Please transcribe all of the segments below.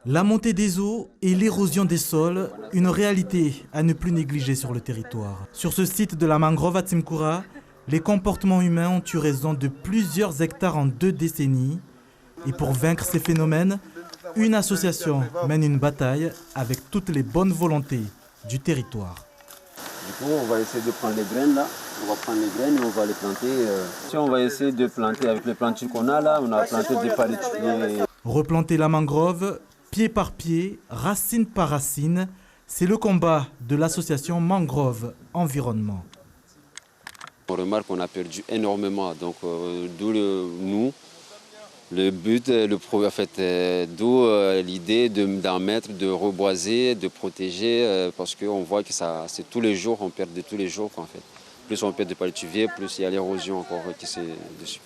La montée des eaux et l'érosion des sols, une réalité à ne plus négliger sur le territoire. Sur ce site de la mangrove à Tsimkoura, les comportements humains ont eu raison de plusieurs hectares en 2 décennies. Et pour vaincre ces phénomènes, une association mène une bataille avec toutes les bonnes volontés du territoire. Du coup, on va essayer de prendre les graines là. On va prendre les graines et on va les planter. Si on va essayer de planter avec les plantures qu'on a là, on a planté des palétuviers. Replanter la mangrove, pied par pied, racine par racine, c'est le combat de l'association Mangrove Environnement. On remarque qu'on a perdu énormément, donc d'où le but, d'où l'idée d'en mettre, de reboiser, de protéger, parce qu'on voit que c'est tous les jours, on perd de tous les jours en fait. Plus on perd de palétuviers, plus il y a l'érosion encore qui est dessus.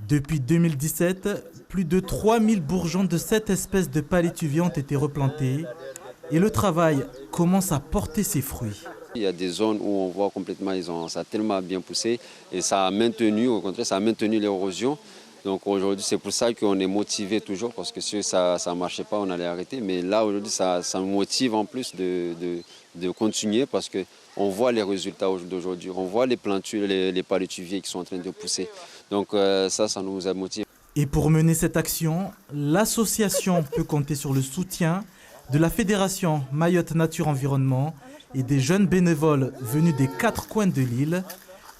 Depuis 2017, plus de 3000 bourgeons de cette espèce de palétuvier ont été replantés et le travail commence à porter ses fruits. Il y a des zones où on voit complètement, ça a tellement bien poussé et ça a maintenu, au contraire, ça a maintenu l'érosion. Donc aujourd'hui, c'est pour ça qu'on est motivé toujours, parce que si ça ne marchait pas, on allait arrêter. Mais là, aujourd'hui, ça nous motive en plus de continuer, parce qu'on voit les résultats d'aujourd'hui. On voit les plantures, les palétuviers qui sont en train de pousser. Donc ça nous motive. Et pour mener cette action, l'association peut compter sur le soutien de la Fédération Mayotte Nature Environnement et des jeunes bénévoles venus des 4 coins de l'île.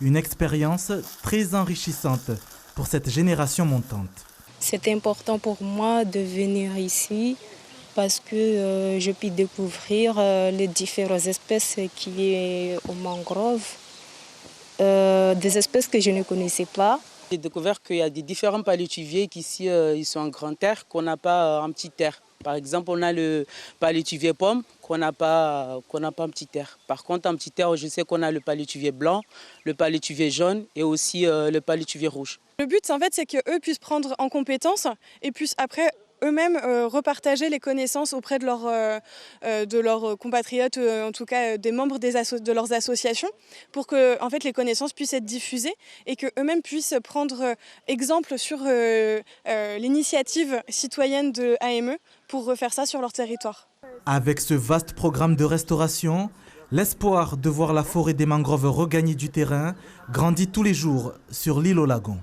Une expérience très enrichissante pour cette génération montante. C'est important pour moi de venir ici parce que je puis découvrir les différentes espèces qui sont aux mangroves, des espèces que je ne connaissais pas. J'ai découvert qu'il y a des différents palétuviers qui ici ils sont en grande terre qu'on n'a pas en petite terre. Par exemple, on a le palétuvier pomme qu'on n'a pas en petite terre. Par contre, en petite terre, je sais qu'on a le palétuvier blanc, le palétuvier jaune et aussi le palétuvier rouge. Le but, en fait, c'est qu'eux puissent prendre en compétence et puissent après eux-mêmes repartager les connaissances auprès de leurs compatriotes, en tout cas des membres de leurs associations, pour que en fait, les connaissances puissent être diffusées et qu'eux-mêmes puissent prendre exemple sur l'initiative citoyenne de AME pour refaire ça sur leur territoire. Avec ce vaste programme de restauration, l'espoir de voir la forêt des mangroves regagner du terrain grandit tous les jours sur l'île au lagon.